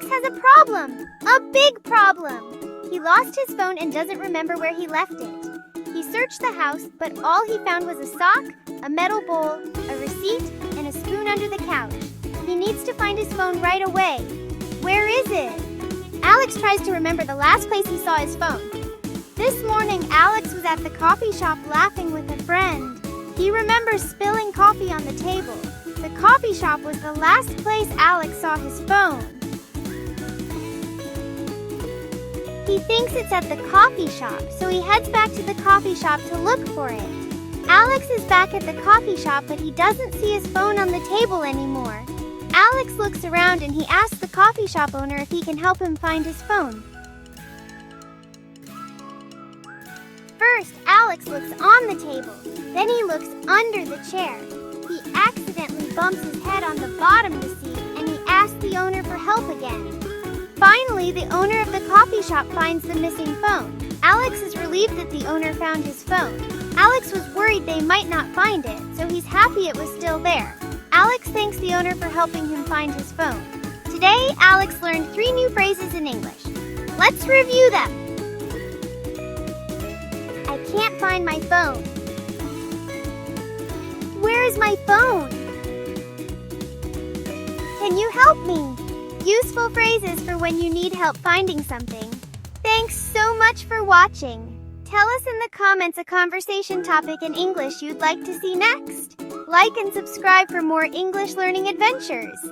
Alex has a problem. A big problem. He lost his phone and doesn't remember where he left it. He searched the house, but all he found was a sock, a metal bowl, a receipt, and a spoon under the couch. He needs to find his phone right away. Where is it? Alex tries to remember the last place he saw his phone. This morning, Alex was at the coffee shop laughing with a friend. He remembers spilling coffee on the table. The coffee shop was the last place Alex saw his phone. He thinks it's at the coffee shop, so he heads back to the coffee shop to look for it. Alex is back at the coffee shop, but he doesn't see his phone on the table anymore. Alex looks around and he asks the coffee shop owner if he can help him find his phone. First, Alex looks on the table. Then he looks under the chair. He accidentally bumps his head on the bottom of the seat and he asks the owner for help again. Finally, the owner of the coffee shop finds the missing phone. Alex is relieved that the owner found his phone. Alex was worried they might not find it, so he's happy it was still there. Alex thanks the owner for helping him find his phone. Today, Alex learned 3 new phrases in English. Let's review them. I can't find my phone. Where is my phone? Can you help me? Useful phrases for when you need help finding something. Thanks so much for watching. Tell us in the comments a conversation topic in English you'd like to see next. Like and subscribe for more English learning adventures.